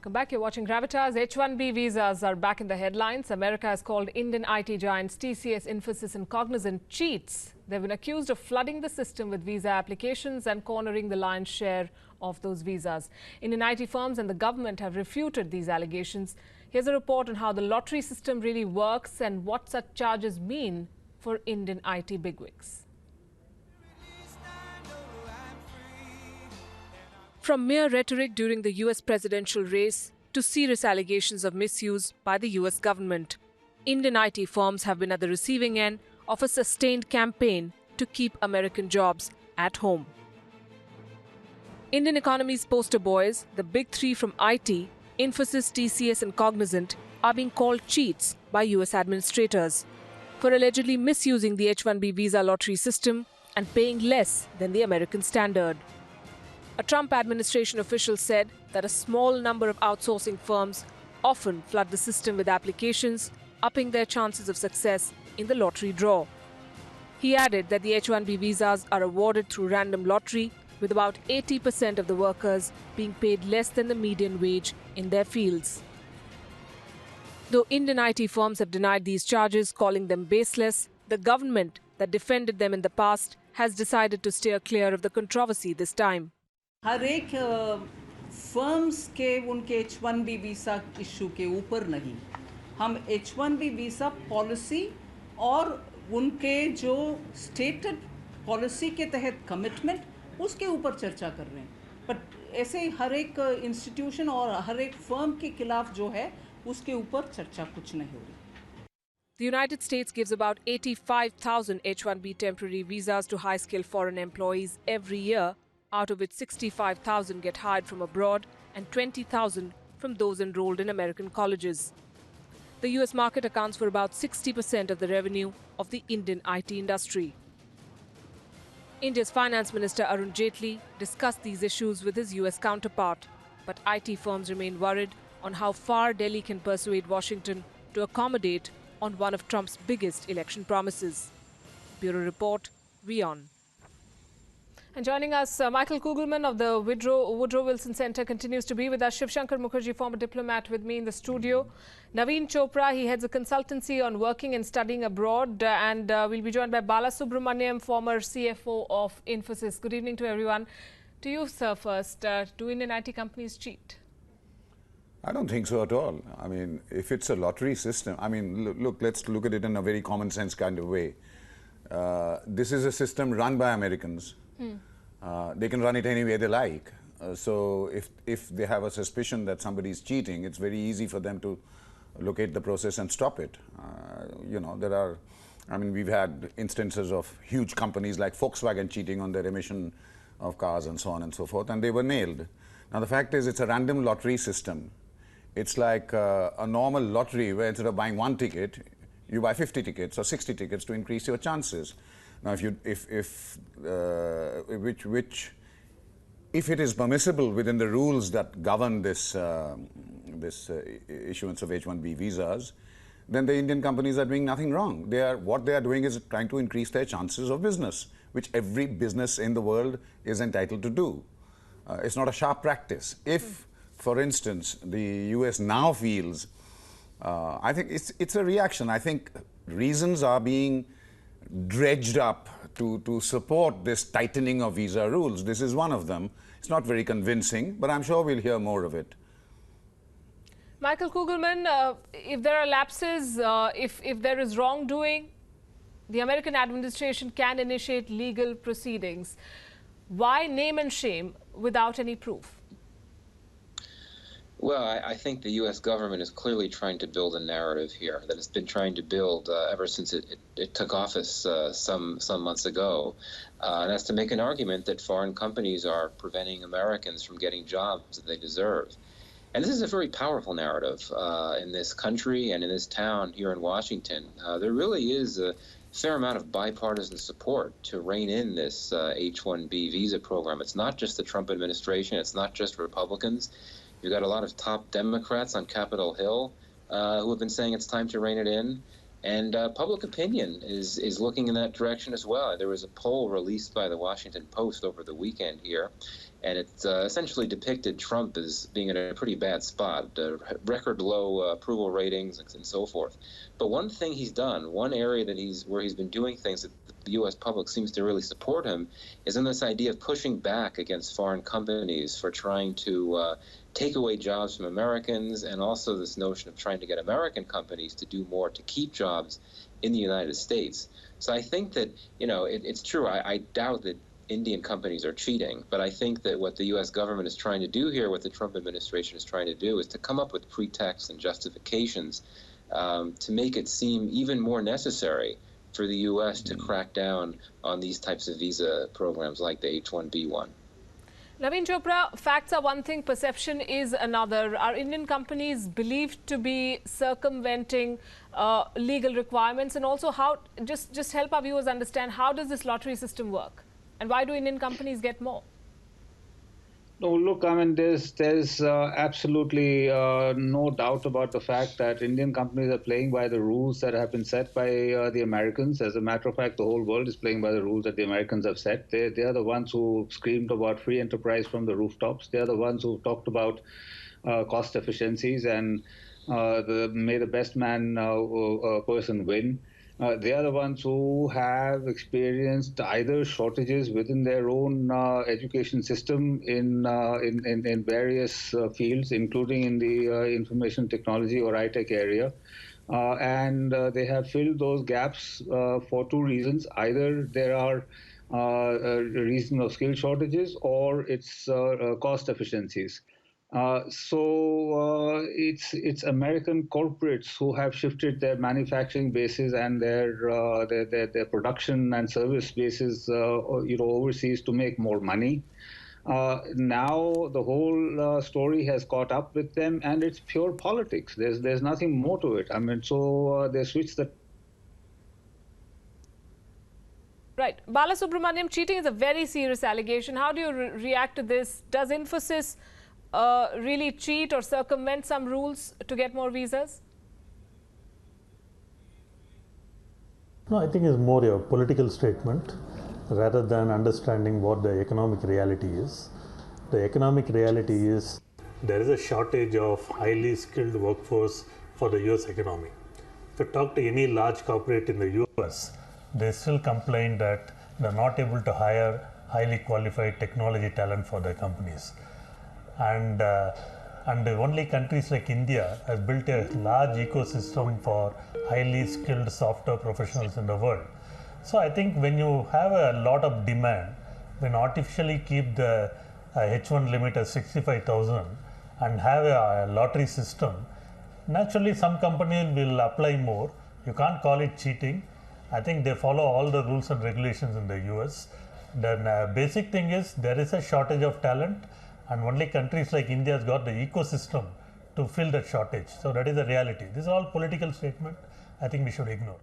Welcome back. You're watching Gravitas. H-1B visas are back in the headlines. America has called Indian IT giants TCS, Infosys and Cognizant cheats. They've been accused of flooding the system with visa applications and cornering the lion's share of those visas. Indian IT firms and the government have refuted these allegations. Here's a report on how the lottery system really works and what such charges mean for Indian IT bigwigs. From mere rhetoric during the US presidential race to serious allegations of misuse by the US government, Indian IT firms have been at the receiving end of a sustained campaign to keep American jobs at home. Indian economy's poster boys, the big three from IT, Infosys, TCS and Cognizant, are being called cheats by US administrators for allegedly misusing the H-1B visa lottery system and paying less than the American standard. A Trump administration official said that a small number of outsourcing firms often flood the system with applications, upping their chances of success in the lottery draw. He added that the H-1B visas are awarded through random lottery, with about 80% of the workers being paid less than the median wage in their fields. Though Indian IT firms have denied these charges, calling them baseless, the government that defended them in the past has decided to steer clear of the controversy this time. हर एक firms के उनके H-1B visa issue के ऊपर नहीं, हम H-1B visa policy और उनके जो स्टेटेड पॉलिसी के तहत कमिटमेंट उसके ऊपर चर्चा कर रहे हैं. बट ऐसे हर एक इंस्टीट्यूशन और हर एक फर्म के खिलाफ जो है उसके ऊपर चर्चा कुछ नहीं हो रही. The United States gives about 85,000 H-1B temporary visas to high-skilled foreign employees every year, out of which 65,000 get hired from abroad and 20,000 from those enrolled in American colleges. The US market accounts for about 60% of the revenue of the Indian IT industry. India's Finance Minister Arun Jaitley discussed these issues with his US counterpart, but IT firms remain worried on how far Delhi can persuade Washington to accommodate on one of Trump's biggest election promises. Bureau Report, WION. And joining us, Michael Kugelman of the Woodrow Wilson Center continues to be with us. Shiv Shankar Mukherjee, former diplomat, with me in the studio. Naveen Chopra, he heads a consultancy on working and studying abroad. And we'll be joined by Bala Subramaniam, former CFO of Infosys. Good evening to everyone. To you, sir, first. Do Indian IT companies cheat? I don't think so at all. I mean, if it's a lottery system, I mean, look, let's look at it in a very common sense kind of way. This is a system run by Americans. They can run it any way they like. So if they have a suspicion that somebody is cheating, it's very easy for them to locate the process and stop it. You know, we've had instances of huge companies like Volkswagen cheating on their emission of cars and so on and so forth, and they were nailed. Now the fact is, it's a random lottery system. It's like a normal lottery where instead of buying one ticket, you buy 50 tickets or 60 tickets to increase your chances. Now, if it is permissible within the rules that govern this issuance of H-1B visas, then the Indian companies are doing nothing wrong. What they are doing is trying to increase their chances of business, which every business in the world is entitled to do. It's not a sharp practice. If, for instance, the US now feels, I think it's a reaction. I think reasons are being dredged up to support this tightening of visa rules. This is one of them. It's not very convincing, but I'm sure we'll hear more of it. Michael Kugelman, if there are lapses, if there is wrongdoing, the American administration can initiate legal proceedings. Why name and shame without any proof? Well, I think the U.S. government is clearly trying to build a narrative here that it's been trying to build ever since it took office some months ago. And that's to make an argument that foreign companies are preventing Americans from getting jobs that they deserve. And this is a very powerful narrative in this country and in this town here in Washington. There really is a fair amount of bipartisan support to rein in this H-1B visa program. It's not just the Trump administration. It's not just Republicans. You've got a lot of top Democrats on Capitol Hill who have been saying it's time to rein it in. And public opinion is looking in that direction as well. There was a poll released by the Washington Post over the weekend here, and it essentially depicted Trump as being in a pretty bad spot, record low approval ratings and so forth. But one thing he's done, one area where he's been doing things that the U.S. public seems to really support him, is in this idea of pushing back against foreign companies for trying to take away jobs from Americans, and also this notion of trying to get American companies to do more to keep jobs in the United States. So I think that, it's true. I doubt that Indian companies are cheating, but I think that what the U.S. government is trying to do here, what the Trump administration is trying to do, is to come up with pretexts and justifications to make it seem even more necessary for the U.S. to crack down on these types of visa programs like the H-1B one. Naveen Chopra, facts are one thing, perception is another. Are Indian companies believed to be circumventing legal requirements? And also, how just help our viewers understand, how does this lottery system work? And why do Indian companies get more? No, look, I mean, there's absolutely no doubt about the fact that Indian companies are playing by the rules that have been set by the Americans. As a matter of fact, the whole world is playing by the rules that the Americans have set. They are the ones who screamed about free enterprise from the rooftops. They are the ones who talked about cost efficiencies and may the best man person win. They are the ones who have experienced either shortages within their own education system in various fields, including in the information technology or high-tech area. And they have filled those gaps for two reasons. Either there are a reason of skill shortages, or it's cost efficiencies. So it's American corporates who have shifted their manufacturing bases and their production and service bases, overseas to make more money. Now the whole story has caught up with them, and it's pure politics. There's nothing more to it. I mean, so they switched the. Right. Balasubramaniam, cheating is a very serious allegation. How do you react to this? Does Infosys really cheat or circumvent some rules to get more visas? No, I think it's more a political statement rather than understanding what the economic reality is. The economic reality is there is a shortage of highly skilled workforce for the US economy. If you talk to any large corporate in the US, they still complain that they're not able to hire highly qualified technology talent for their companies. And only countries like India has built a large ecosystem for highly skilled software professionals in the world. So I think when you have a lot of demand, when artificially keep the H1 limit as 65,000 and have a lottery system, naturally some companies will apply more. You can't call it cheating. I think they follow all the rules and regulations in the US. Then basic thing is there is a shortage of talent, and only countries like India has got the ecosystem to fill that shortage. So that is the reality. This is all political statement. I think we should ignore.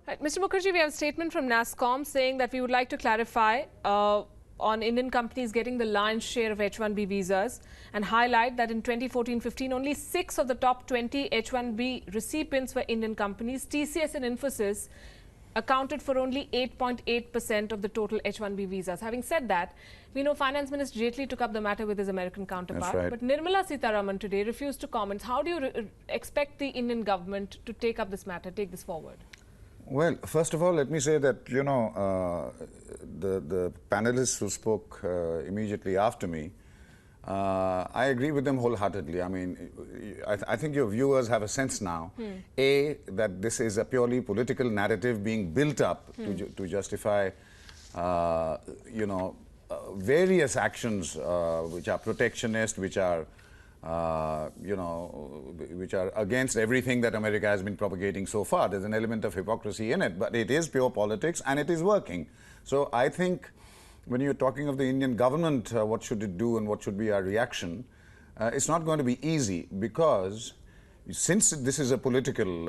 Right. Mr. Mukherjee, we have a statement from NASSCOM saying that we would like to clarify on Indian companies getting the lion's share of H-1B visas, and highlight that in 2014-15, only 6 of the top 20 H-1B recipients were Indian companies. TCS and Infosys accounted for only 8.8% of the total H-1B visas. Having said that, we know Finance Minister Jaitley took up the matter with his American counterpart. Right. But Nirmala Sitharaman today refused to comment. How do you expect the Indian government to take up this matter, take this forward? Well, first of all, let me say that, the panelists who spoke immediately after me, I agree with them wholeheartedly. I mean, I think your viewers have a sense now, A, that this is a purely political narrative being built up to justify, various actions which are protectionist, which are, which are against everything that America has been propagating so far. There's an element of hypocrisy in it, but it is pure politics and it is working. So I think when you're talking of the Indian government, what should it do and what should be our reaction, it's not going to be easy, because since this is a political,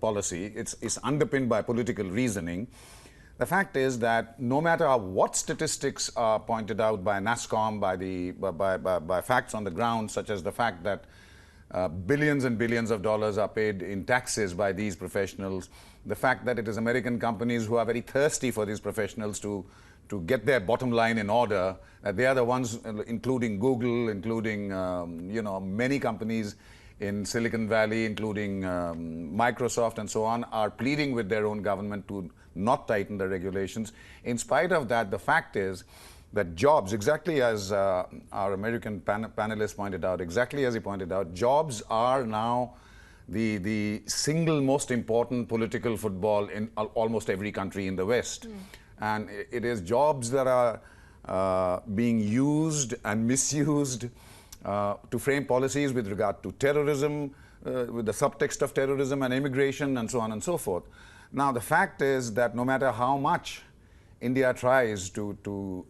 policy, it's underpinned by political reasoning. The fact is that no matter what statistics are pointed out by NASSCOM, by facts on the ground, such as the fact that Billions and billions of dollars are paid in taxes by these professionals. The fact that it is American companies who are very thirsty for these professionals to get their bottom line in order, they are the ones, including Google, including many companies in Silicon Valley, including Microsoft and so on, are pleading with their own government to not tighten the regulations. In spite of that, the fact is that jobs, exactly as our American panelist pointed out, exactly as he pointed out, jobs are now the single most important political football in almost every country in the West. And it is jobs that are being used and misused to frame policies with regard to terrorism, with the subtext of terrorism and immigration and so on and so forth. Now, the fact is that no matter how much India tries to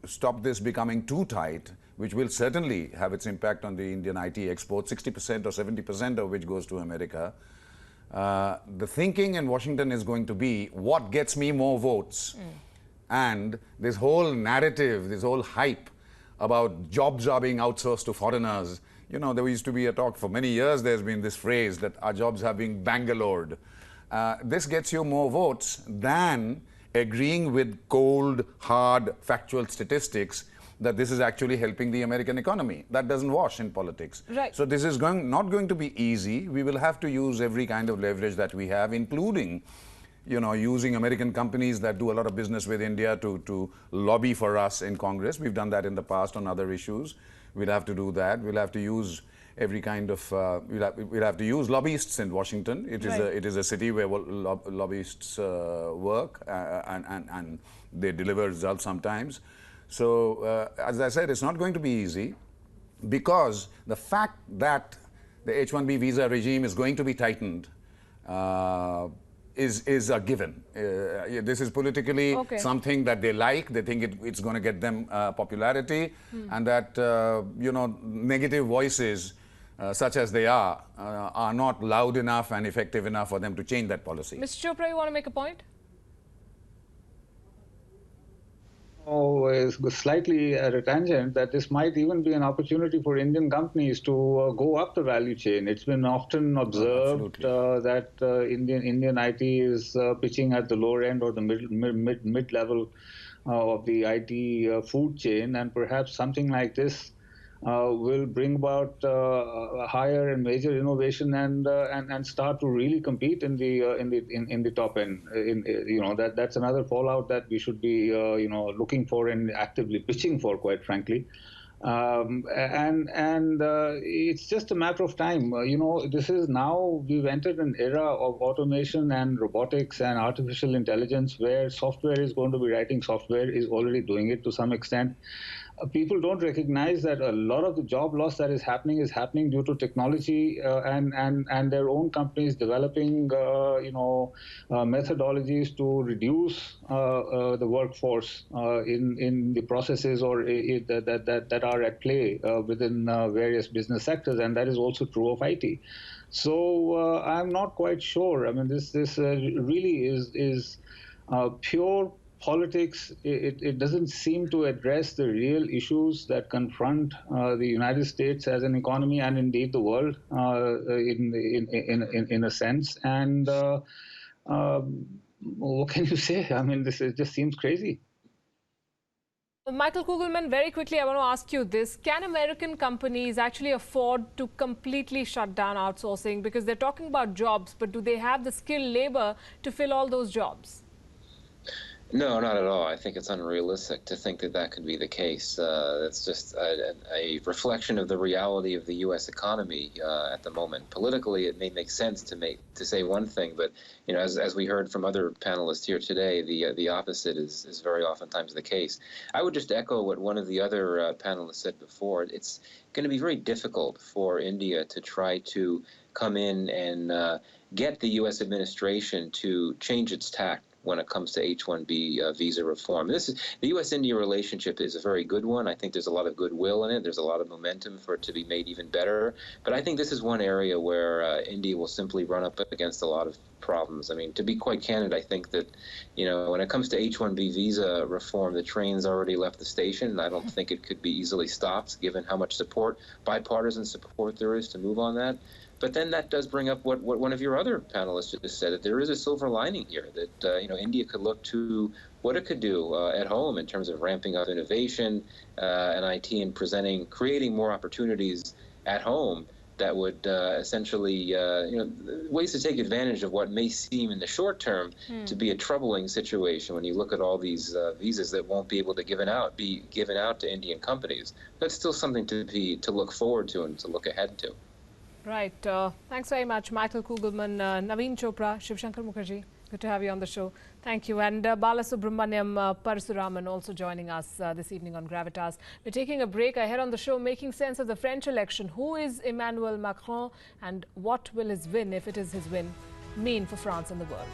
stop this becoming too tight, which will certainly have its impact on the Indian IT exports, 60% or 70% of which goes to America, the thinking in Washington is going to be, what gets me more votes? And this whole narrative, this whole hype about jobs are being outsourced to foreigners. You know, there used to be a talk for many years, there's been this phrase that our jobs are being Bangalored. This gets you more votes than agreeing with cold, hard, factual statistics that this is actually helping the American economy. That doesn't wash in politics. Right. So this is not going to be easy. We will have to use every kind of leverage that we have, including using American companies that do a lot of business with India to lobby for us in Congress. We've done that in the past on other issues. We'll have to do that. We'll have to use every kind of, we'll have to use lobbyists in Washington. It is a city where lobbyists work and they deliver results sometimes. So, as I said, it's not going to be easy, because the fact that the H-1B visa regime is going to be tightened is a given. This is politically something that they like. They think it's going to get them popularity, and that negative voices, such as they are not loud enough and effective enough for them to change that policy. Mr. Chopra, you want to make a point? Slightly at a tangent, that this might even be an opportunity for Indian companies to go up the value chain. It's been often observed that Indian IT is pitching at the lower end or the mid-level of the IT food chain, and perhaps something like this will bring about higher and major innovation and start to really compete in the top end. That's another fallout that we should be looking for and actively pitching for, quite frankly. It's just a matter of time. This is now, we've entered an era of automation and robotics and artificial intelligence, where software is going to be writing software, is already doing it to some extent. People don't recognize that a lot of the job loss that is happening due to technology and their own companies developing methodologies to reduce the workforce in the processes that are at play within various business sectors, and that is also true of IT. So I'm not quite sure. I mean, this really is pure politics. It doesn't seem to address the real issues that confront the United States as an economy, and indeed the world in a sense. And what can you say? I mean, just seems crazy. Michael Kugelman, very quickly, I want to ask you this. Can American companies actually afford to completely shut down outsourcing? Because they're talking about jobs, but do they have the skilled labor to fill all those jobs? No, not at all. I think it's unrealistic to think that that could be the case. It's just a reflection of the reality of the U.S. economy at the moment. Politically, it may make sense to say one thing, but as we heard from other panelists here today, the opposite is very oftentimes the case. I would just echo what one of the other panelists said before. It's going to be very difficult for India to try to come in and get the U.S. administration to change its tack when it comes to H-1B visa reform. The U.S.-India relationship is a very good one. I think there's a lot of goodwill in it. There's a lot of momentum for it to be made even better. But I think this is one area where India will simply run up against a lot of problems. I mean, to be quite candid, I think that, when it comes to H-1B visa reform, the train's already left the station, and I don't think it could be easily stopped, given how much support, bipartisan support there is to move on that. But then that does bring up what one of your other panelists just said, that there is a silver lining here, that India could look to what it could do at home in terms of ramping up innovation and IT and creating more opportunities at home that would essentially, ways to take advantage of what may seem in the short term to be a troubling situation when you look at all these visas that won't be able to be given out to Indian companies. That's still something to look forward to and to look ahead to. Right. Thanks very much, Michael Kugelman, Naveen Chopra, Shiv Shankar Mukherjee. Good to have you on the show. Thank you. And Balasubramaniam Parasuraman also joining us this evening on Gravitas. We're taking a break. Ahead on the show, making sense of the French election. Who is Emmanuel Macron and what will his win, if it is his win, mean for France and the world?